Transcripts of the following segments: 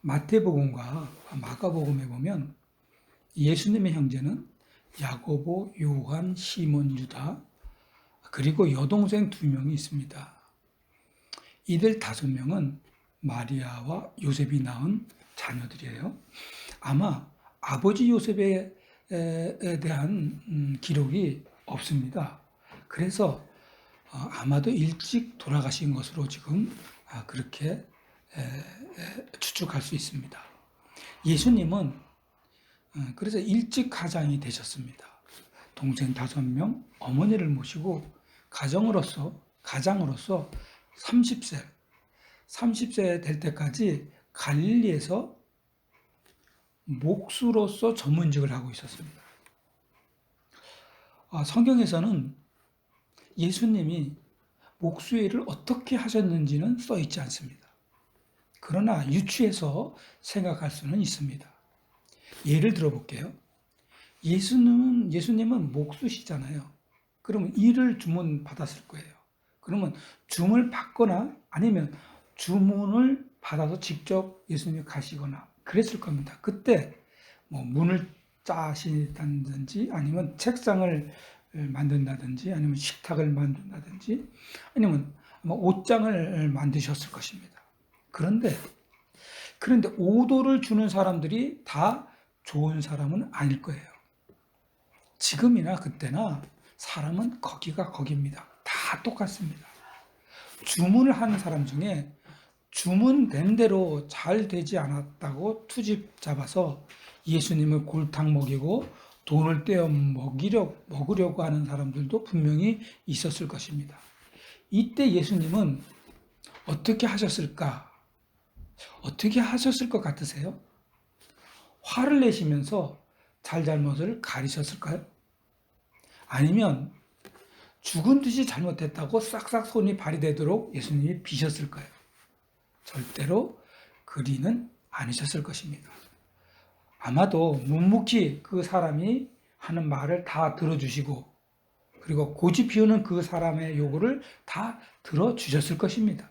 마태복음과 마가복음에 보면 예수님의 형제는 야고보, 요한, 시몬, 유다, 그리고 여동생 2명이 있습니다. 이들 5명은 마리아와 요셉이 낳은 자녀들이에요. 아마 아버지 요셉에 대한 기록이 없습니다. 그래서 아마도 일찍 돌아가신 것으로 지금 그렇게 추측할 수 있습니다. 예수님은 그래서 일찍 가장이 되셨습니다. 동생 5명, 어머니를 모시고 가장으로서 30세 될 때까지 갈릴리에서 목수로서 전문직을 하고 있었습니다. 성경에서는 예수님이 목수 일을 어떻게 하셨는지는 써 있지 않습니다. 그러나 유추해서 생각할 수는 있습니다. 예를 들어볼게요. 예수님은 목수시잖아요. 그러면 일을 주문 받았을 거예요. 그러면 주문을 받거나 아니면 주문을 받아서 직접 예수님이 가시거나 그랬을 겁니다. 그때 뭐 문을 짜신다든지 아니면 책상을 만든다든지 아니면 식탁을 만든다든지 아니면 옷장을 만드셨을 것입니다. 그런데 오도를 주는 사람들이 다 좋은 사람은 아닐 거예요. 지금이나 그때나 사람은 거기가 거기입니다. 다 똑같습니다. 주문을 하는 사람 중에 주문된 대로 잘 되지 않았다고 투집 잡아서 예수님을 골탕 먹이고 돈을 떼어 먹으려고 하는 사람들도 분명히 있었을 것입니다. 이때 예수님은 어떻게 하셨을까? 어떻게 하셨을 것 같으세요? 화를 내시면서 잘잘못을 가리셨을까요? 아니면 죽은 듯이 잘못했다고 싹싹 손이 발이 되도록 예수님이 비셨을까요? 절대로 그리는 않으셨을 것입니다. 아마도 묵묵히 그 사람이 하는 말을 다 들어주시고 그리고 고집 피우는 그 사람의 요구를 다 들어주셨을 것입니다.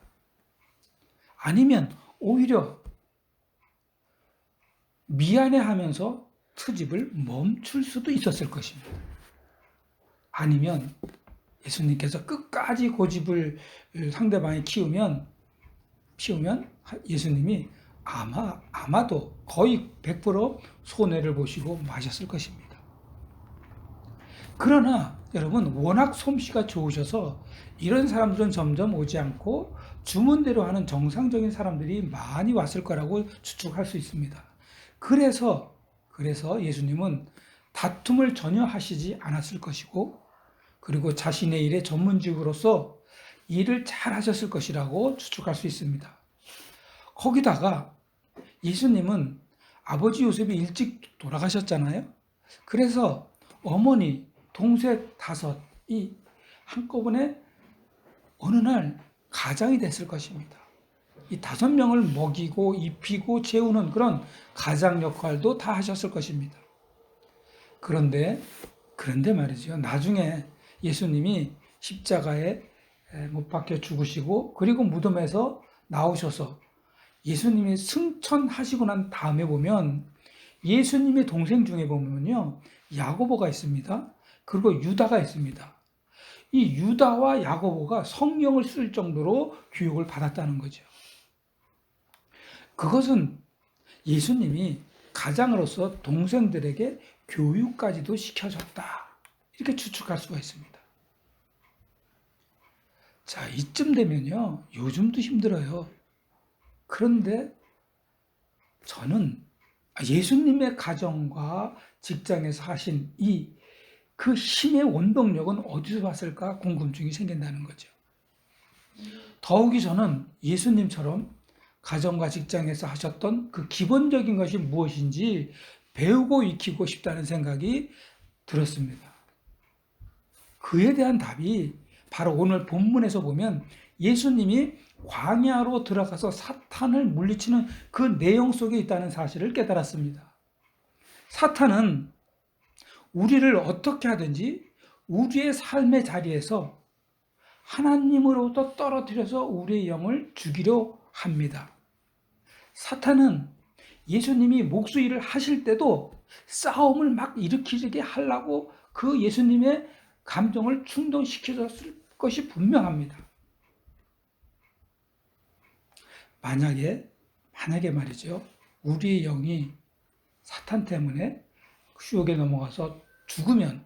아니면 오히려 미안해하면서 트집을 멈출 수도 있었을 것입니다. 아니면 예수님께서 끝까지 고집을 상대방이 피우면 예수님이 아마도 거의 100% 손해를 보시고 마셨을 것입니다. 그러나 여러분 워낙 솜씨가 좋으셔서 이런 사람들은 점점 오지 않고 주문대로 하는 정상적인 사람들이 많이 왔을 거라고 추측할 수 있습니다. 그래서 예수님은 다툼을 전혀 하시지 않았을 것이고 그리고 자신의 일의 전문직으로서 일을 잘 하셨을 것이라고 추측할 수 있습니다. 거기다가 예수님은 아버지 요셉이 일찍 돌아가셨잖아요. 그래서 어머니, 동생 5이 한꺼번에 어느 날 가장이 됐을 것입니다. 이 5명을 먹이고 입히고 채우는 그런 가장 역할도 다 하셨을 것입니다. 그런데 말이죠. 나중에 예수님이 십자가에 못 박혀 죽으시고 그리고 무덤에서 나오셔서 예수님이 승천하시고 난 다음에 보면 예수님의 동생 중에 보면요. 야고보가 있습니다. 그리고 유다가 있습니다. 이 유다와 야고보가 성경을 쓸 정도로 교육을 받았다는 거죠. 그것은 예수님이 가장으로서 동생들에게 교육까지도 시켜줬다. 이렇게 추측할 수가 있습니다. 자, 이쯤 되면요. 요즘도 힘들어요. 그런데 저는 예수님의 가정과 직장에서 하신 그 힘의 원동력은 어디서 왔을까 궁금증이 생긴다는 거죠. 더욱이 저는 예수님처럼 가정과 직장에서 하셨던 그 기본적인 것이 무엇인지 배우고 익히고 싶다는 생각이 들었습니다. 그에 대한 답이 바로 오늘 본문에서 보면 예수님이 광야로 들어가서 사탄을 물리치는 그 내용 속에 있다는 사실을 깨달았습니다. 사탄은 우리를 어떻게 하든지 우리의 삶의 자리에서 하나님으로부터 떨어뜨려서 우리의 영을 죽이려 합니다. 사탄은 예수님이 목수일을 하실 때도 싸움을 막 일으키게 하려고 그 예수님의 감정을 충동시켜줬을 것이 분명합니다. 만약에 말이죠, 우리의 영이 사탄 때문에 유혹에 넘어가서 죽으면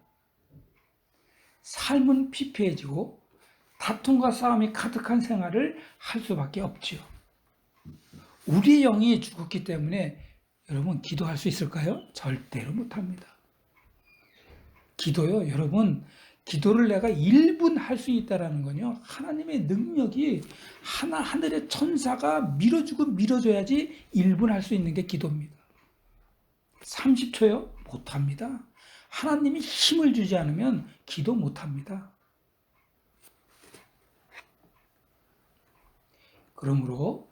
삶은 피폐해지고 다툼과 싸움이 가득한 생활을 할 수밖에 없지요. 우리의 영이 죽었기 때문에 여러분 기도할 수 있을까요? 절대로 못합니다. 기도요, 여러분, 기도를 내가 1분 할 수 있다는 건요, 하나님의 능력이 하늘의 천사가 밀어주고 밀어줘야지 1분 할 수 있는 게 기도입니다. 30초요? 못합니다. 하나님이 힘을 주지 않으면 기도 못합니다. 그러므로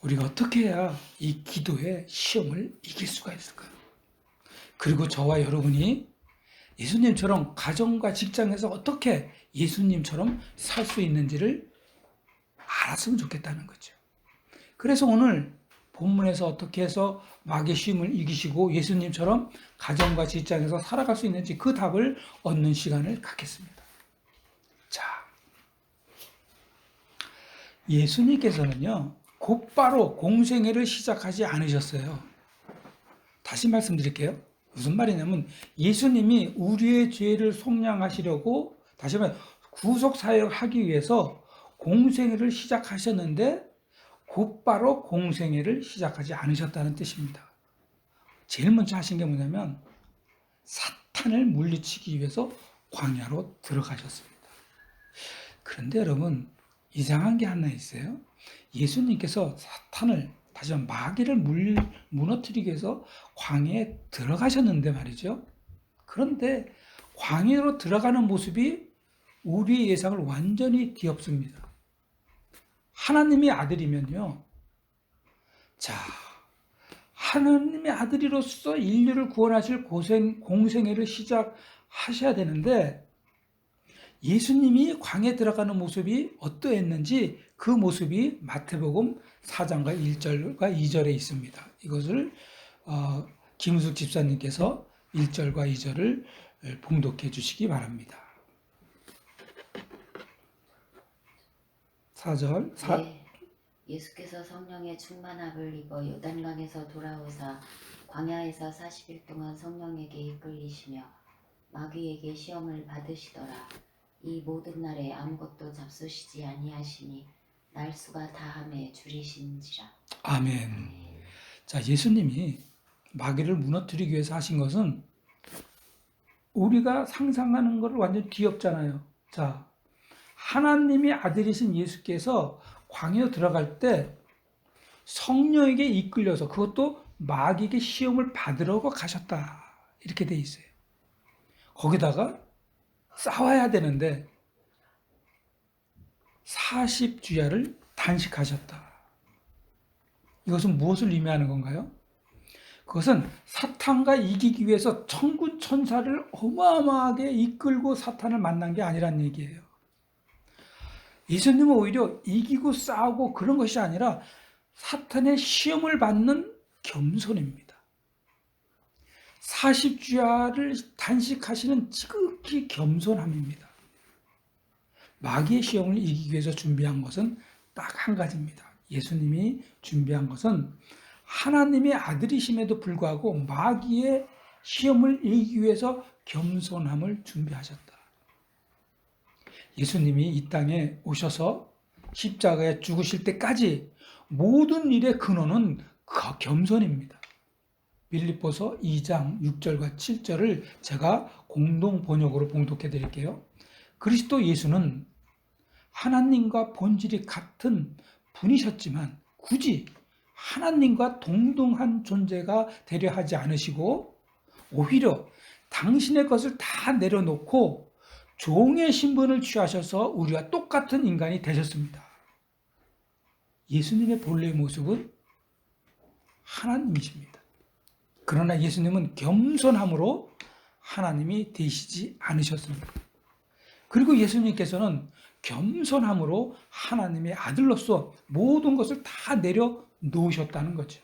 우리가 어떻게 해야 이 기도의 시험을 이길 수가 있을까요? 그리고 저와 여러분이 예수님처럼 가정과 직장에서 어떻게 예수님처럼 살 수 있는지를 알았으면 좋겠다는 거죠. 그래서 오늘 본문에서 어떻게 해서 마귀의 시험을 이기시고 예수님처럼 가정과 직장에서 살아갈 수 있는지 그 답을 얻는 시간을 갖겠습니다. 자, 예수님께서는요, 곧바로 공생애를 시작하지 않으셨어요. 다시 말씀드릴게요. 무슨 말이냐면 예수님이 우리의 죄를 속량하시려고, 다시 말해 구속 사역을 하기 위해서 공생애를 시작하셨는데 곧바로 공생애를 시작하지 않으셨다는 뜻입니다. 제일 먼저 하신 게 뭐냐면 사탄을 물리치기 위해서 광야로 들어가셨습니다. 그런데 여러분, 이상한 게 하나 있어요. 예수님께서 사탄을, 다시 말해 마귀를 무너뜨리기 위해서 광야에 들어가셨는데 말이죠. 그런데 광야로 들어가는 모습이 우리의 예상을 완전히 뒤엎습니다. 하나님의 아들이면요, 자, 하나님의 아들이로서 인류를 구원하실 공생애를 시작하셔야 되는데 예수님이 광야에 들어가는 모습이 어떠했는지 그 모습이 마태복음 4장과 1절과 2절에 있습니다. 이것을 김우숙 집사님께서 1절과 2절을 봉독해 주시기 바랍니다. 4절. 네, 예수께서 성령의 충만함을 입어 요단강에서 돌아오사 광야에서 40일 동안 성령에게 이끌리시며 마귀에게 시험을 받으시더라. 이 모든 날에 아무것도 잡수시지 아니하시니 날수가 다함에 줄이신지라. 아멘. 자, 예수님이 마귀를 무너뜨리기 위해서 하신 것은 우리가 상상하는 것을 완전히 뒤엎잖아요. 자, 하나님의 아들이신 예수께서 광야에 들어갈 때 성령에게 이끌려서, 그것도 마귀에게 시험을 받으러 가셨다, 이렇게 돼 있어요. 거기다가 싸워야 되는데 40주야를 단식하셨다. 이것은 무엇을 의미하는 건가요? 그것은 사탄과 이기기 위해서 천군 천사를 어마어마하게 이끌고 사탄을 만난 게 아니란 얘기예요. 예수님은 오히려 이기고 싸우고 그런 것이 아니라 사탄의 시험을 받는 겸손입니다. 40주야를 단식하시는 지극히 겸손함입니다. 마귀의 시험을 이기기 위해서 준비한 것은 딱 한 가지입니다. 예수님이 준비한 것은 하나님의 아들이심에도 불구하고 마귀의 시험을 이기기 위해서 겸손함을 준비하셨다. 예수님이 이 땅에 오셔서 십자가에 죽으실 때까지 모든 일의 근원은 겸손입니다. 빌립보서 2장 6절과 7절을 제가 공동 번역으로 봉독해 드릴게요. 그리스도 예수는 하나님과 본질이 같은 분이셨지만 굳이 하나님과 동등한 존재가 되려 하지 않으시고 오히려 당신의 것을 다 내려놓고 종의 신분을 취하셔서 우리와 똑같은 인간이 되셨습니다. 예수님의 본래의 모습은 하나님이십니다. 그러나 예수님은 겸손함으로 하나님이 되시지 않으셨습니다. 그리고 예수님께서는 겸손함으로 하나님의 아들로서 모든 것을 다 놓으셨다는 거죠.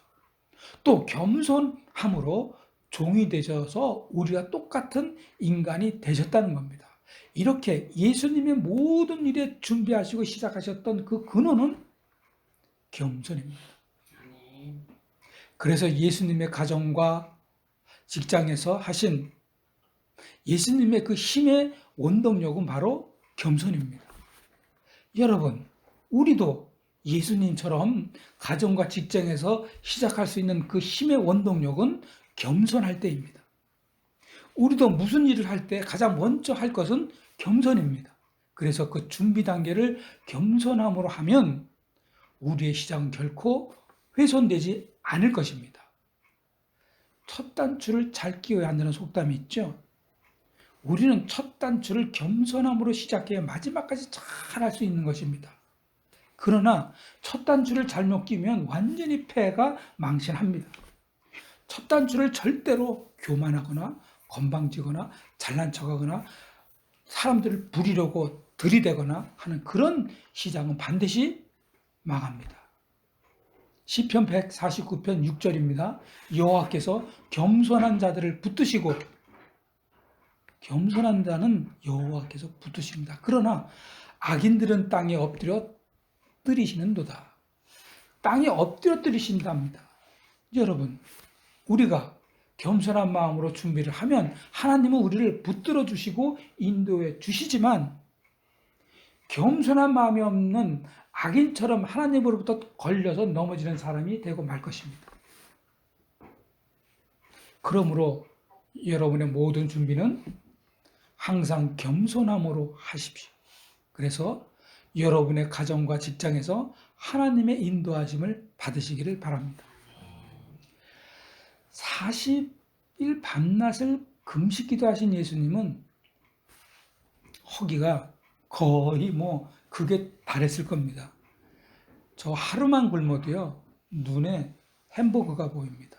또 겸손함으로 종이 되셔서 우리가 똑같은 인간이 되셨다는 겁니다. 이렇게 예수님의 모든 일에 준비하시고 시작하셨던 그 근원은 겸손입니다. 아멘. 그래서 예수님의 가정과 직장에서 하신 예수님의 그 힘의 원동력은 바로 겸손입니다. 여러분, 우리도 예수님처럼 가정과 직장에서 시작할 수 있는 그 힘의 원동력은 겸손할 때입니다. 우리도 무슨 일을 할 때 가장 먼저 할 것은 겸손입니다. 그래서 그 준비 단계를 겸손함으로 하면 우리의 시작은 결코 훼손되지 않을 것입니다. 첫 단추를 잘 끼워야 한다는 속담이 있죠. 우리는 첫 단추를 겸손함으로 시작해야 마지막까지 잘 할 수 있는 것입니다. 그러나 첫 단추를 잘못 끼면 완전히 폐가 망신합니다. 첫 단추를 절대로 교만하거나 건방지거나 잘난 척하거나 사람들을 부리려고 들이대거나 하는 그런 시작은 반드시 망합니다. 시편 149편 6절입니다. 여호와께서 겸손한 자들을 붙드시고 겸손한 자는 여호와께서 붙드십니다. 그러나 악인들은 땅에 엎드려 뜨리시는도다. 땅에 엎드려 뜨리신답니다. 여러분, 우리가 겸손한 마음으로 준비를 하면 하나님은 우리를 붙들어 주시고 인도해 주시지만 겸손한 마음이 없는 악인처럼 하나님으로부터 걸려서 넘어지는 사람이 되고 말 것입니다. 그러므로 여러분의 모든 준비는 항상 겸손함으로 하십시오. 그래서 여러분의 가정과 직장에서 하나님의 인도하심을 받으시기를 바랍니다. 40일 밤낮을 금식 기도하신 예수님은 허기가 거의 그게 달했을 겁니다. 저 하루만 굶어도요, 눈에 햄버거가 보입니다.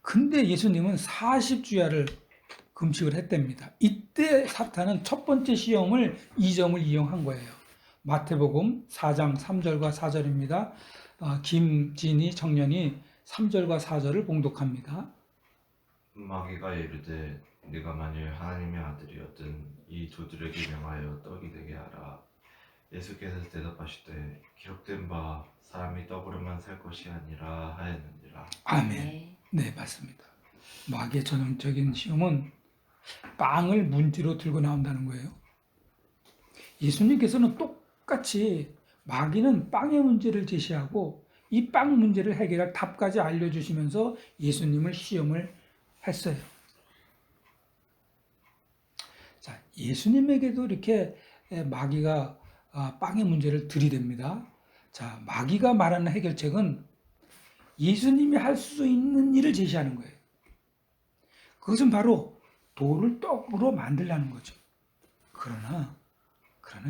근데 예수님은 40주야를 금식을 했답니다. 이때 사탄은 첫 번째 시험을 이 점을 이용한 거예요. 마태복음 4장 3절과 4절입니다. 김진희 청년이 3절과 4절을 봉독합니다. 마귀가 이르되 네가 만일 하나님의 아들이었든 이 조들에게 명하여 떡이 되게 하라. 예수께서 대답하시되 기록된 바 사람이 떡으로만 살 것이 아니라 하였느니라. 아멘. 네, 맞습니다. 마귀의 전형적인 시험은 빵을 문지로 들고 나온다는 거예요. 예수님께서는 똑같이 마귀는 빵의 문제를 제시하고 이 빵 문제를 해결할 답까지 알려주시면서 예수님을 시험을 했어요. 자, 예수님에게도 이렇게 마귀가 빵의 문제를 들이댑니다. 자, 마귀가 말하는 해결책은 예수님이 할 수 있는 일을 제시하는 거예요. 그것은 바로 돌을 떡으로 만들라는 거죠. 그러나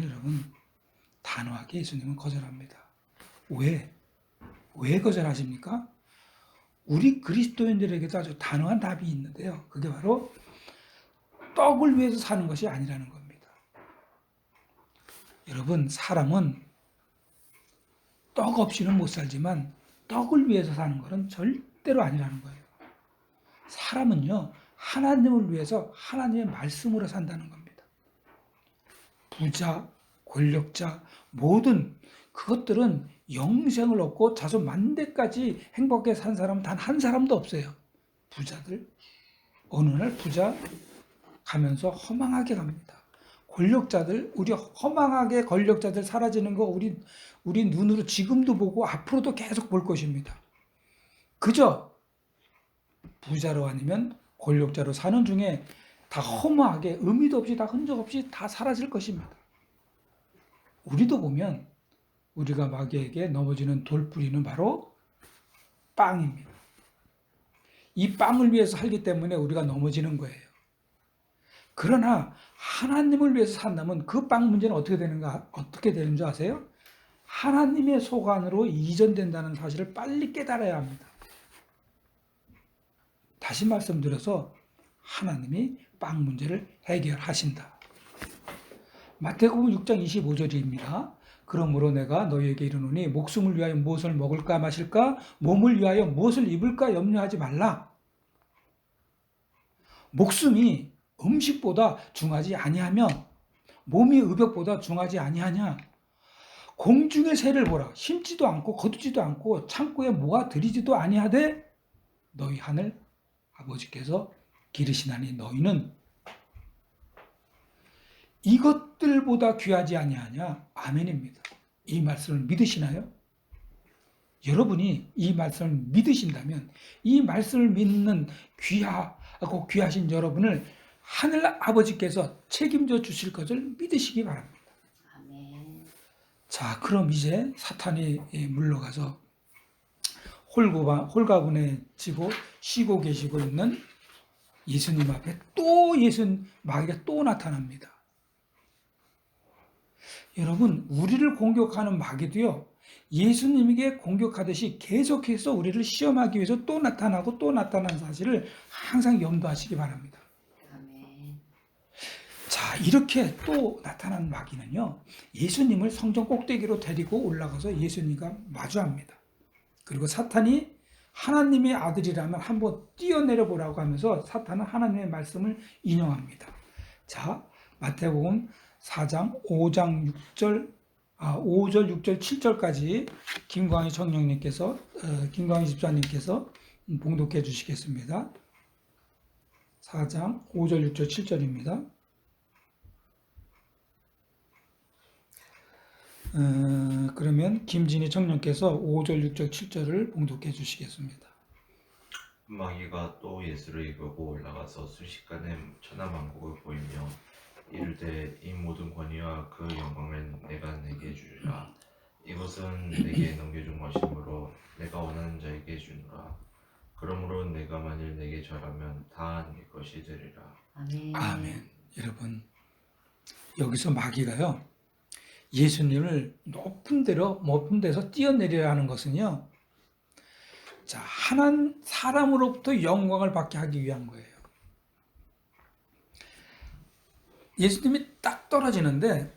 여러분, 단호하게 예수님은 거절합니다. 왜 거절하십니까? 우리 그리스도인들에게도 아주 단호한 답이 있는데요. 그게 바로 떡을 위해서 사는 것이 아니라는 겁니다. 여러분, 사람은 떡 없이는 못 살지만 떡을 위해서 사는 것은 절대로 아니라는 거예요. 사람은요, 하나님을 위해서 하나님의 말씀으로 산다는 겁니다. 부자, 권력자, 모든 그것들은 영생을 얻고 자손 만대까지 행복하게 산 사람은 단 한 사람도 없어요. 부자들, 어느 날 부자 가면서 허망하게 갑니다. 권력자들, 우리 허망하게 권력자들 사라지는 거 우리 눈으로 지금도 보고 앞으로도 계속 볼 것입니다. 그저 부자로 아니면 권력자로 사는 중에 다 허무하게 의미도 없이 다 흔적 없이 다 사라질 것입니다. 우리도 보면 우리가 마귀에게 넘어지는 돌뿌리는 바로 빵입니다. 이 빵을 위해서 살기 때문에 우리가 넘어지는 거예요. 그러나 하나님을 위해서 산다면 그 빵 문제는 어떻게 되는 줄 아세요? 하나님의 소관으로 이전된다는 사실을 빨리 깨달아야 합니다. 다시 말씀드려서 하나님이 빵 문제를 해결하신다. 마태복음 6장 25절입니다. 그러므로 내가 너희에게 이르노니 목숨을 위하여 무엇을 먹을까 마실까 몸을 위하여 무엇을 입을까 염려하지 말라. 목숨이 음식보다 중하지 아니하며 몸이 의벽보다 중하지 아니하냐. 공중의 새를 보라. 심지도 않고 거두지도 않고 창고에 모아 들이지도 아니하되 너희 하늘 아버지께서 기르시나니 너희는 이것들보다 귀하지 아니하냐. 아멘입니다. 이 말씀을 믿으시나요? 여러분이 이 말씀을 믿으신다면 이 말씀을 믿는 귀하고 귀하신 여러분을 하늘 아버지께서 책임져 주실 것을 믿으시기 바랍니다. 아멘. 자, 그럼 이제 사탄이 물러가서 홀가분해 지고 쉬고 계시고 있는 예수님 앞에 또 마귀가 또 나타납니다. 여러분, 우리를 공격하는 마귀도요, 예수님에게 공격하듯이 계속해서 우리를 시험하기 위해서 또 나타나고 또 나타나는 사실을 항상 염두하시기 바랍니다. 아멘. 자, 이렇게 또 나타난 마귀는요, 예수님을 성전 꼭대기로 데리고 올라가서 예수님과 마주합니다. 그리고 사탄이 하나님의 아들이라면 한번 뛰어내려 보라고 하면서 사탄은 하나님의 말씀을 인용합니다. 자, 마태복음 4장 5장 6절 5절 6절 7절까지 김광희 청령님께서 김광희 집사님께서 봉독해 주시겠습니다. 4장 5절 6절 7절입니다. 그러면 김진희 청년께서 5절 6절 7절을 봉독해 주시겠습니다. 마귀가 또 예수를 이끌고 올라가서 순식간에 천하만국을 보이며 이르되 이 모든 권위와 그 영광을 내가 내게 주리라. 이것은 내게 넘겨준 것이므로 내가 원하는 자에게 주노라. 그러므로 내가 만일 내게 절하면 다 네 것이 되리라. 아멘. 아멘. 여러분, 여기서 마귀가요, 예수님을 높은 데서 뛰어내리려 하는 것은요, 자, 사람으로부터 영광을 받게 하기 위한 거예요. 예수님이 딱 떨어지는데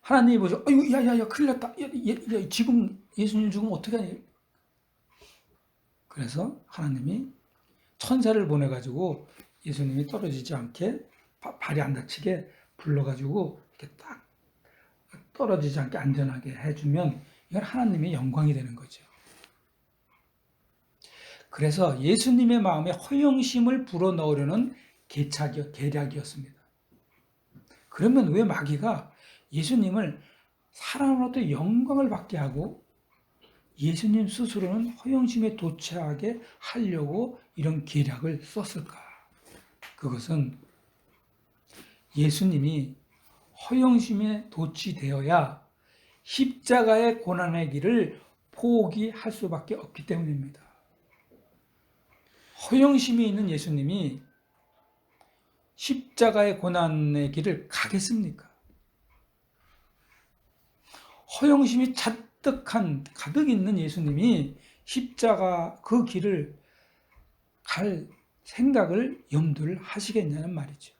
하나님이 보죠. 아유, 야야야, 큰일 났다. 야, 지금 예수님 죽으면 어떻게 하냐. 그래서 하나님이 천사를 보내가지고 예수님이 떨어지지 않게 발이 안 다치게 불러가지고 이렇게 딱 떨어지지 않게 안전하게 해주면 이건 하나님의 영광이 되는 거죠. 그래서 예수님의 마음에 허영심을 불어넣으려는 계략이었습니다. 그러면 왜 마귀가 예수님을 사람으로부터 영광을 받게 하고 예수님 스스로는 허영심에 도취하게 하려고 이런 계략을 썼을까? 그것은 예수님이 허영심에 도취되어야 십자가의 고난의 길을 포기할 수밖에 없기 때문입니다. 허영심이 있는 예수님이 십자가의 고난의 길을 가겠습니까? 허영심이 가득 있는 예수님이 십자가 그 길을 갈 생각을 염두를 하시겠냐는 말이죠.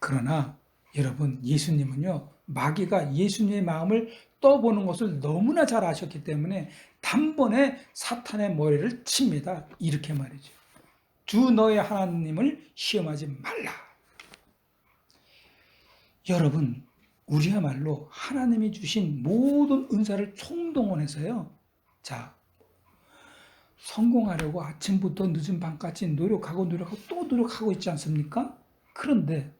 그러나 여러분, 예수님은요, 마귀가 예수님의 마음을 떠보는 것을 너무나 잘 아셨기 때문에 단번에 사탄의 머리를 칩니다. 이렇게 말이죠. 주 너의 하나님을 시험하지 말라. 여러분, 우리야말로 하나님이 주신 모든 은사를 총동원해서요, 자, 성공하려고 아침부터 늦은 밤까지 노력하고 또 노력하고 있지 않습니까? 그런데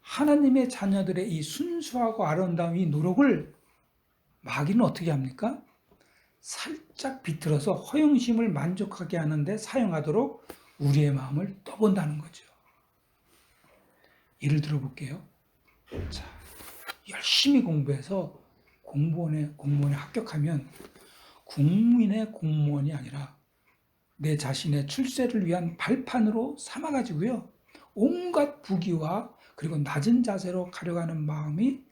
하나님의 자녀들의 이 순수하고 아름다운 이 노력을 마귀는 어떻게 합니까? 살짝 비틀어서 허영심을 만족하게 하는데 사용하도록 우리의 마음을 떠본다는 거죠. 예를 들어 볼게요. 자, 열심히 공부해서 공무원에 합격하면 국민의 공무원이 아니라 내 자신의 출세를 위한 발판으로 삼아가지고요, 온갖 부귀와 그리고 낮은 자세로 가려가는 마음이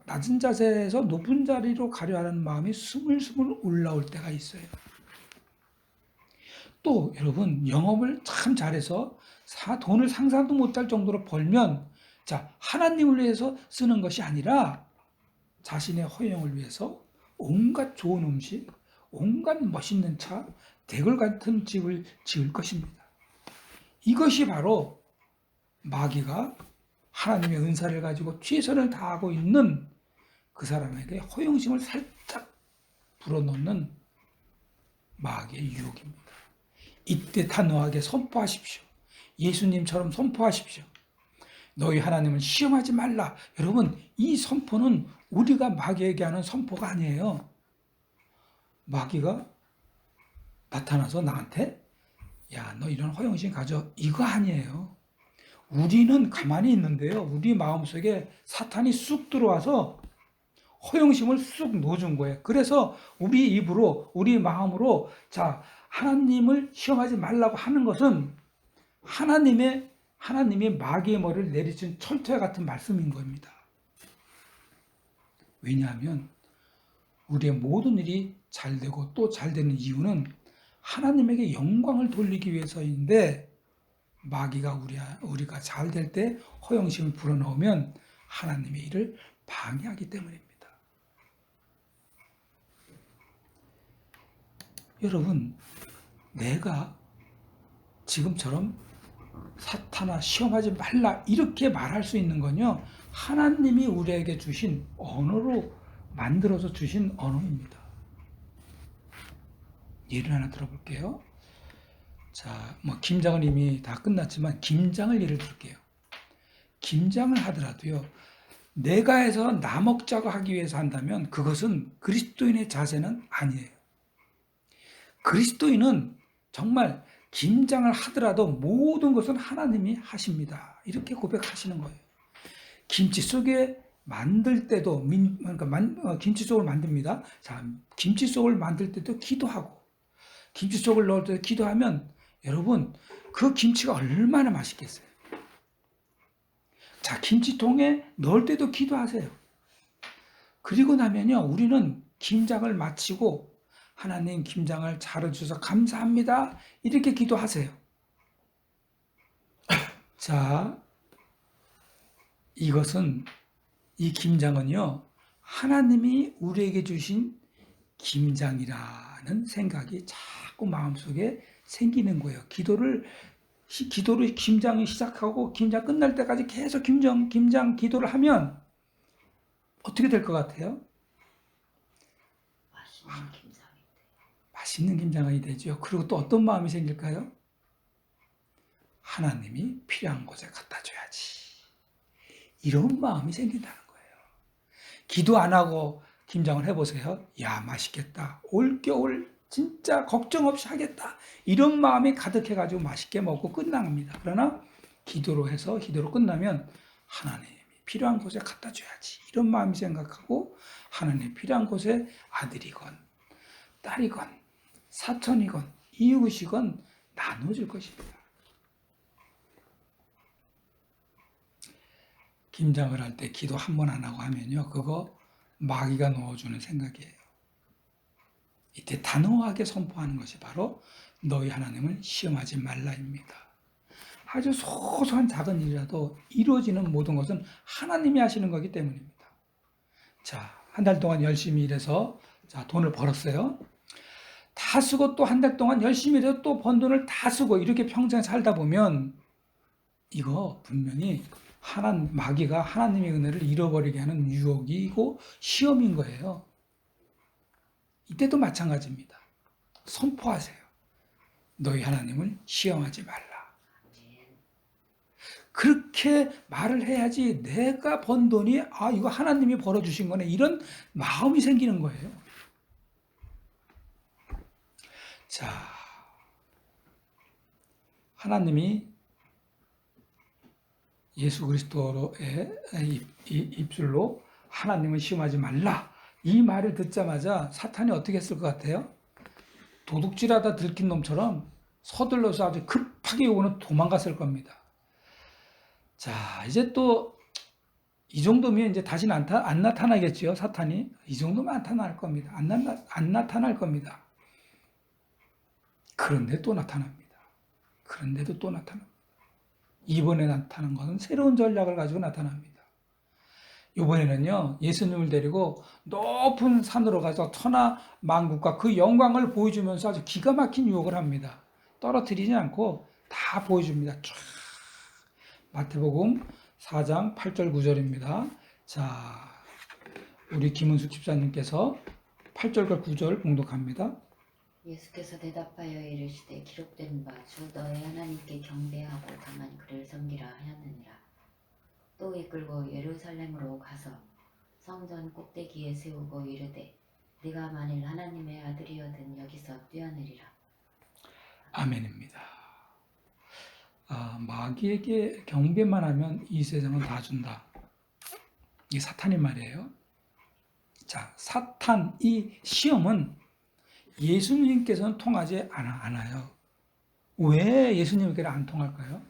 낮은 자세에서 높은 자리로 가려하는 마음이 스물스물 올라올 때가 있어요. 또 여러분, 영업을 참 잘해서 돈을 상상도 못할 정도로 벌면 자, 하나님을 위해서 쓰는 것이 아니라 자신의 허영을 위해서 온갖 좋은 음식, 온갖 멋있는 차, 대궐 같은 집을 지을 것입니다. 이것이 바로 마귀가 하나님의 은사를 가지고 최선을 다하고 있는 그 사람에게 허영심을 살짝 불어넣는 마귀의 유혹입니다. 이때 단호하게 선포하십시오. 예수님처럼 선포하십시오. 너희 하나님을 시험하지 말라. 여러분, 이 선포는 우리가 마귀에게 하는 선포가 아니에요. 마귀가 나타나서 나한테 야, 너 이런 허영심 가져. 이거 아니에요. 우리는 가만히 있는데요. 우리 마음속에 사탄이 쑥 들어와서 허영심을 쑥 넣어준 거예요. 그래서 우리 입으로, 우리 마음으로 자, 하나님을 시험하지 말라고 하는 것은 하나님이 마귀의 머리를 내리친 철퇴와 같은 말씀인 겁니다. 왜냐하면 우리의 모든 일이 잘 되고 또 잘 되는 이유는 하나님에게 영광을 돌리기 위해서인데 마귀가 우리가 잘 될 때 허영심을 불어넣으면 하나님의 일을 방해하기 때문입니다. 여러분, 내가 지금처럼 사탄아 시험하지 말라 이렇게 말할 수 있는 건요, 하나님이 우리에게 주신 언어로 만들어서 주신 언어입니다. 예를 하나 들어볼게요. 자, 김장은 이미 다 끝났지만 김장을 예를 들게요. 김장을 하더라도요, 내가 해서 나 먹자고 하기 위해서 한다면 그것은 그리스도인의 자세는 아니에요. 그리스도인은 정말 김장을 하더라도 모든 것은 하나님이 하십니다. 이렇게 고백하시는 거예요. 김치 속에 만들 때도 김치 속을 만듭니다. 자, 김치 속을 만들 때도 기도하고 김치 속을 넣을 때 기도하면 여러분 그 김치가 얼마나 맛있겠어요. 자, 김치통에 넣을 때도 기도하세요. 그리고 나면요, 우리는 김장을 마치고 하나님 김장을 잘해주셔서 감사합니다. 이렇게 기도하세요. 자, 이 김장은요, 하나님이 우리에게 주신 김장이라는 생각이 자꾸 마음속에 생기는 거예요. 기도를 김장이 시작하고 김장 끝날 때까지 계속 김장 기도를 하면 어떻게 될 것 같아요? 맛있는 김장이 되죠. 그리고 또 어떤 마음이 생길까요? 하나님이 필요한 곳에 갖다 줘야지. 이런 마음이 생긴다는 거예요. 기도 안 하고 김장을 해보세요. 야, 맛있겠다. 올겨울 진짜 걱정 없이 하겠다. 이런 마음이 가득해가지고 맛있게 먹고 끝납니다. 그러나 기도로 끝나면 하나님이 필요한 곳에 갖다 줘야지. 이런 마음이 생각하고 하나님이 필요한 곳에 아들이건 딸이건 사촌이건 이웃이건 나눠줄 것입니다. 김장을 할 때 기도 한 번 안 하고 하면요, 그거 마귀가 넣어주는 생각이에요. 이때 단호하게 선포하는 것이 바로 너희 하나님을 시험하지 말라입니다. 아주 소소한 작은 일이라도 이루어지는 모든 것은 하나님이 하시는 거기 때문입니다. 자, 한 달 동안 열심히 일해서 자, 돈을 벌었어요. 다 쓰고 또 한 달 동안 열심히 일해서 또 번 돈을 다 쓰고 이렇게 평생 살다 보면 이거 분명히 마귀가 하나님의 은혜를 잃어버리게 하는 유혹이고 시험인 거예요. 이때도 마찬가지입니다. 선포하세요. 너희 하나님을 시험하지 말라. 그렇게 말을 해야지 내가 번 돈이 이거 하나님이 벌어주신 거네 이런 마음이 생기는 거예요. 자, 하나님이 예수 그리스도의 입술로 하나님을 시험하지 말라 이 말을 듣자마자 사탄이 어떻게 했을 것 같아요? 도둑질하다 들킨 놈처럼 서둘러서 아주 급하게 오는 도망갔을 겁니다. 자, 이제 또 이 정도면 이제 다시는 안 나타나겠지요, 사탄이. 이 정도면 안 나타날 겁니다. 안 나타날 겁니다. 그런데 또 나타납니다. 그런데도 또 나타납니다. 이번에 나타난 것은 새로운 전략을 가지고 나타납니다. 이번에는요, 예수님을 데리고 높은 산으로 가서 천하 만국과 그 영광을 보여주면서 아주 기가 막힌 유혹을 합니다. 떨어뜨리지 않고 다 보여줍니다. 쫙. 마태복음 4장 8절 9절입니다. 자, 우리 김은숙 집사님께서 8절과 9절 봉독합니다. 예수께서 대답하여 이르시되 기록된 바 주 너의 하나님께 경배하고 다만 그를 섬기라 하였느니라. 또 이끌고 예루살렘으로 가서 성전 꼭대기에 세우고 이르되 네가 만일 하나님의 아들이거든 여기서 뛰어내리라. 아멘입니다. 마귀에게 경배만 하면 이 세상은 다 준다. 이게 사탄의 말이에요. 자, 사탄 이 시험은 예수님께서는 통하지 않아요. 왜 예수님께는 안 통할까요?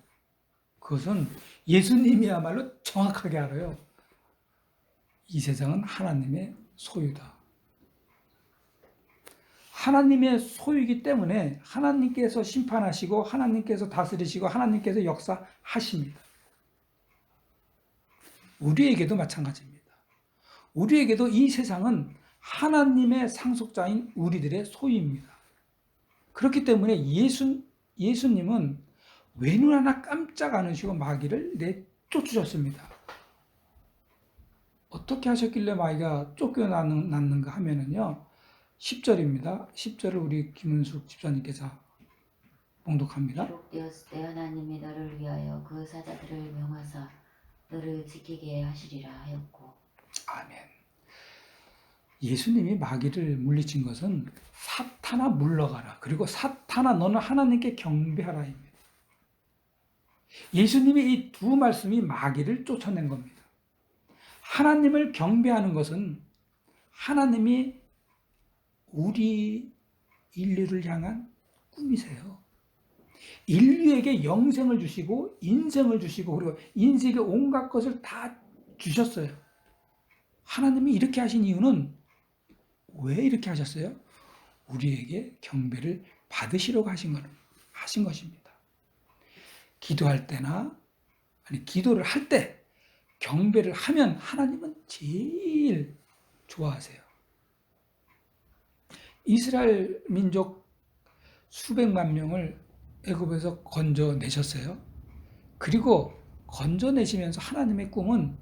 그것은 예수님이야말로 정확하게 알아요. 이 세상은 하나님의 소유다. 하나님의 소유이기 때문에 하나님께서 심판하시고 하나님께서 다스리시고 하나님께서 역사하십니다. 우리에게도 마찬가지입니다. 우리에게도 이 세상은 하나님의 상속자인 우리들의 소유입니다. 그렇기 때문에 예수님은 외눈 하나 깜짝 안 하시고 마귀를 내쫓으셨습니다. 어떻게 하셨길래 마귀가 쫓겨났는가 하면은요, 10절입니다. 10절을 우리 김은숙 집사님께서 봉독합니다. 기록되었을 때 하나님이 너를 위하여 그 사자들을 명하사 너를 지키게 하시리라 하였고. 아멘. 예수님이 마귀를 물리친 것은 사탄아 물러가라. 그리고 사탄아 너는 하나님께 경배하라입니다. 예수님이 이 두 말씀이 마귀를 쫓아낸 겁니다. 하나님을 경배하는 것은 하나님이 우리 인류를 향한 꿈이세요. 인류에게 영생을 주시고 인생을 주시고 그리고 인생의 온갖 것을 다 주셨어요. 하나님이 이렇게 하신 이유는 왜 이렇게 하셨어요? 우리에게 경배를 받으시려고 하신 것입니다. 기도할 때나 아니 기도를 할 때 경배를 하면 하나님은 제일 좋아하세요. 이스라엘 민족 수백만 명을 애굽에서 건져내셨어요. 그리고 건져내시면서 하나님의 꿈은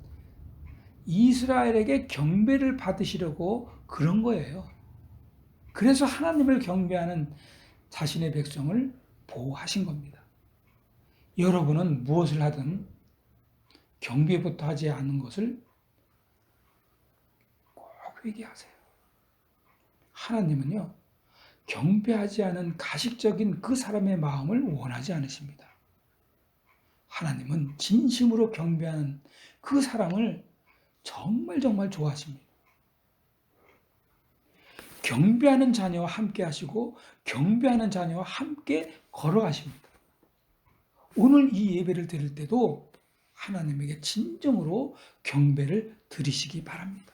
이스라엘에게 경배를 받으시려고 그런 거예요. 그래서 하나님을 경배하는 자신의 백성을 보호하신 겁니다. 여러분은 무엇을 하든 경배부터 하지 않는 것을 꼭 회개하세요. 하나님은요, 경배하지 않은 가식적인 그 사람의 마음을 원하지 않으십니다. 하나님은 진심으로 경배하는 그 사람을 정말 정말 좋아하십니다. 경배하는 자녀와 함께 하시고 경배하는 자녀와 함께 걸어가십니다. 오늘 이 예배를 드릴 때도 하나님에게 진정으로 경배를 드리시기 바랍니다.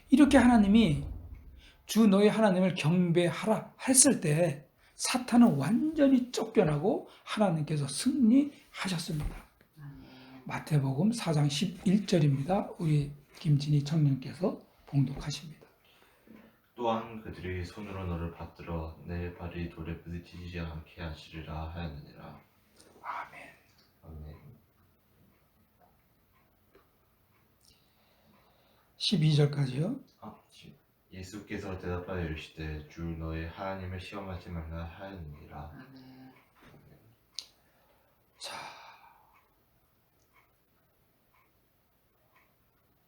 이렇게 하나님이 주 너희 하나님을 경배하라 했을 때 사탄은 완전히 쫓겨나고 하나님께서 승리하셨습니다. 마태복음 4장 11절입니다. 우리 김진희 청년께서 봉독하십니다. 또한 그들이 손으로 너를 받들어 내 발이 돌에 부딪히지 않게 하시리라 하였느니라. 아멘. 아멘. 12절까지요. 예수께서 대답하여 이르시되 주 너의 하나님을 시험하지 말라 하였느니라. 아멘. 자,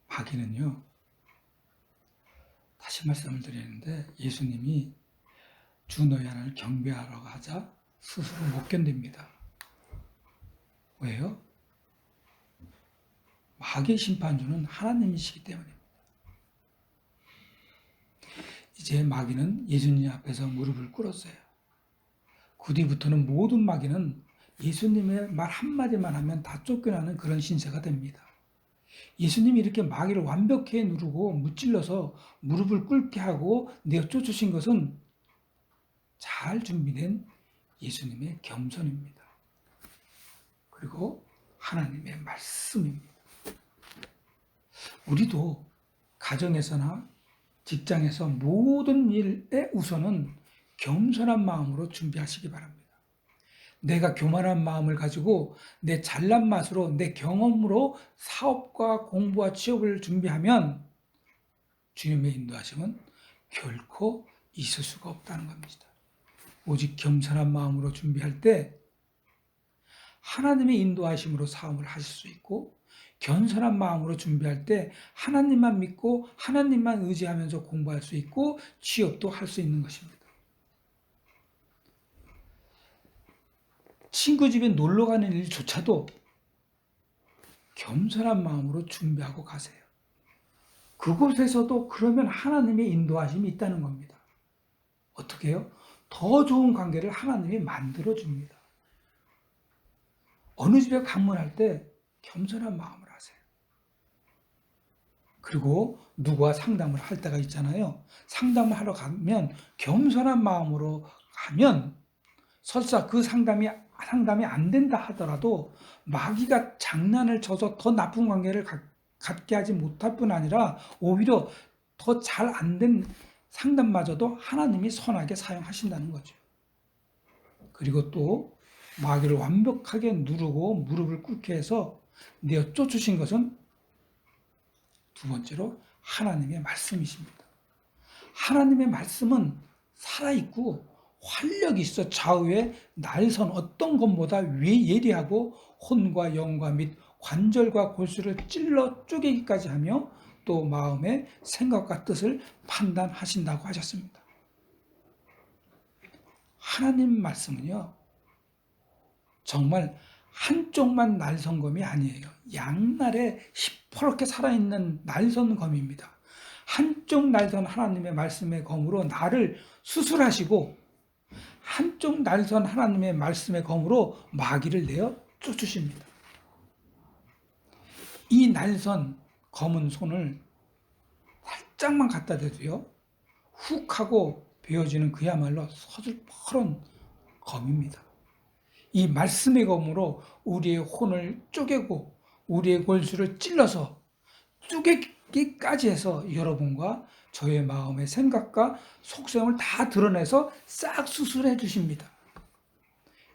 마귀는요, 다시 말씀을 드리는데 예수님이 주 너희 하나님을 경배하라고 하자 스스로 못 견딥니다. 왜요? 마귀의 심판주는 하나님이시기 때문입니다. 이제 마귀는 예수님 앞에서 무릎을 꿇었어요. 그 뒤부터는 모든 마귀는 예수님의 말 한마디만 하면 다 쫓겨나는 그런 신세가 됩니다. 예수님이 이렇게 마귀를 완벽히 누르고 무찔러서 무릎을 꿇게 하고 내어 쫓으신 것은 잘 준비된 예수님의 겸손입니다. 그리고 하나님의 말씀입니다. 우리도 가정에서나 직장에서 모든 일에 우선은 겸손한 마음으로 준비하시기 바랍니다. 내가 교만한 마음을 가지고 내 잘난 맛으로 내 경험으로 사업과 공부와 취업을 준비하면 주님의 인도하심은 결코 있을 수가 없다는 겁니다. 오직 겸손한 마음으로 준비할 때 하나님의 인도하심으로 사업을 하실 수 있고, 겸손한 마음으로 준비할 때 하나님만 믿고 하나님만 의지하면서 공부할 수 있고 취업도 할 수 있는 것입니다. 친구 집에 놀러 가는 일조차도 겸손한 마음으로 준비하고 가세요. 그곳에서도 그러면 하나님의 인도하심이 있다는 겁니다. 어떻게 해요? 더 좋은 관계를 하나님이 만들어 줍니다. 어느 집에 방문할 때 겸손한 마음을 하세요. 그리고 누구와 상담을 할 때가 있잖아요. 상담을 하러 가면 겸손한 마음으로 가면 설사 그 상담이 안 된다 하더라도 마귀가 장난을 쳐서 더 나쁜 관계를 갖게 하지 못할 뿐 아니라 오히려 더 잘 안 된 상담마저도 하나님이 선하게 사용하신다는 거죠. 그리고 또 마귀를 완벽하게 누르고 무릎을 꿇게 해서 내어 쫓으신 것은 두 번째로 하나님의 말씀이십니다. 하나님의 말씀은 살아있고 활력이 있어 좌우에 날선 어떤 것보다 예리하고 혼과 영과 및 관절과 골수를 찔러 쪼개기까지 하며 또 마음의 생각과 뜻을 판단하신다고 하셨습니다. 하나님 말씀은요, 정말 한쪽만 날선검이 아니에요. 양날에 시퍼렇게 살아있는 날선검입니다. 한쪽 날선 하나님의 말씀의 검으로 나를 수술하시고 한쪽 날선 하나님의 말씀의 검으로 마귀를 내어 쫓으십니다. 이 날선 검은 손을 살짝만 갖다 대도요, 훅 하고 베어지는 그야말로 서슬퍼런 검입니다. 이 말씀의 검으로 우리의 혼을 쪼개고 우리의 골수를 찔러서 쪼개기까지 해서 여러분과 저의 마음의 생각과 속성을 다 드러내서 싹 수술해 주십니다.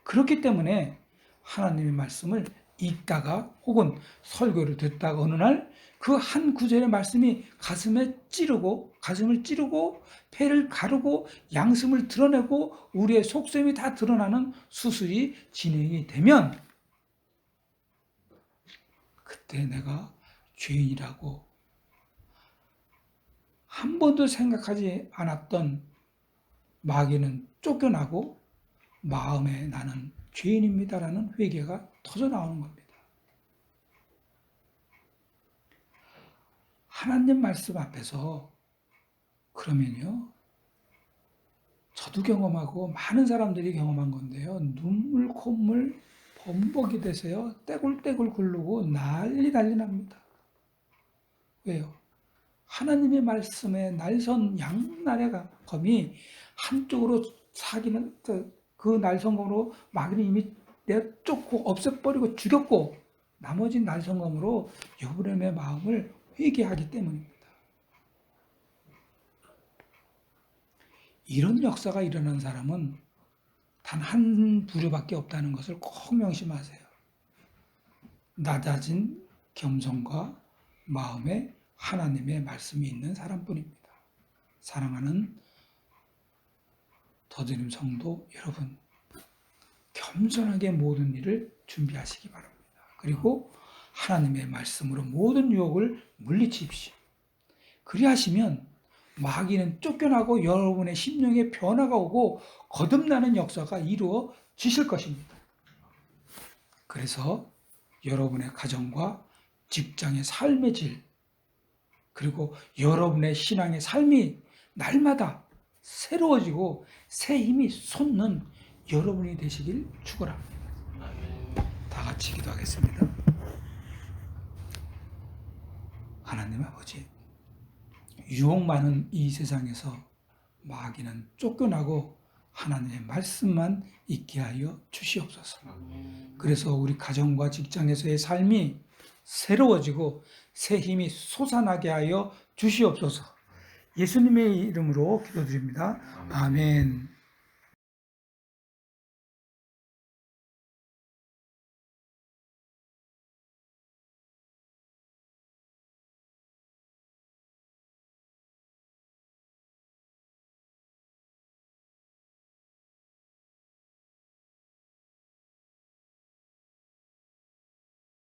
그렇기 때문에 하나님의 말씀을 읽다가 혹은 설교를 듣다가 어느 날 그 한 구절의 말씀이 가슴을 찌르고 폐를 가르고 양심을 드러내고 우리의 속셈이 다 드러나는 수술이 진행이 되면 그때 내가 죄인이라고 한 번도 생각하지 않았던 마귀는 쫓겨나고 마음에 나는 죄인입니다라는 회개가 터져 나오는 겁니다. 하나님 말씀 앞에서 그러면요, 저도 경험하고 많은 사람들이 경험한 건데요, 눈물 콧물 범벅이 되세요. 떼굴떼굴 굴르고 난리 납니다. 왜요? 하나님의 말씀에 날선 양날의 검이 한쪽으로 사기는 그 날선검으로 마귀는 이미 내쫓고 없애버리고 죽였고 나머지 날선검으로 여러분의 마음을 회개하기 때문입니다. 이런 역사가 일어난 사람은 단 한 부류밖에 없다는 것을 꼭 명심하세요. 낮아진 겸손과 마음에 하나님의 말씀이 있는 사람뿐입니다. 사랑하는 더드림 성도 여러분, 겸손하게 모든 일을 준비하시기 바랍니다. 그리고 하나님의 말씀으로 모든 유혹을 물리치십시오. 그리하시면 마귀는 쫓겨나고 여러분의 심령에 변화가 오고 거듭나는 역사가 이루어지실 것입니다. 그래서 여러분의 가정과 직장의 삶의 질, 그리고 여러분의 신앙의 삶이 날마다 새로워지고 새 힘이 솟는 여러분이 되시길 축원합니다. 다 같이 기도하겠습니다. 하나님 아버지, 유혹 많은 이 세상에서 마귀는 쫓겨나고 하나님의 말씀만 있게 하여 주시옵소서. 아멘. 그래서 우리 가정과 직장에서의 삶이 새로워지고 새 힘이 솟아나게 하여 주시옵소서. 예수님의 이름으로 기도드립니다. 아멘.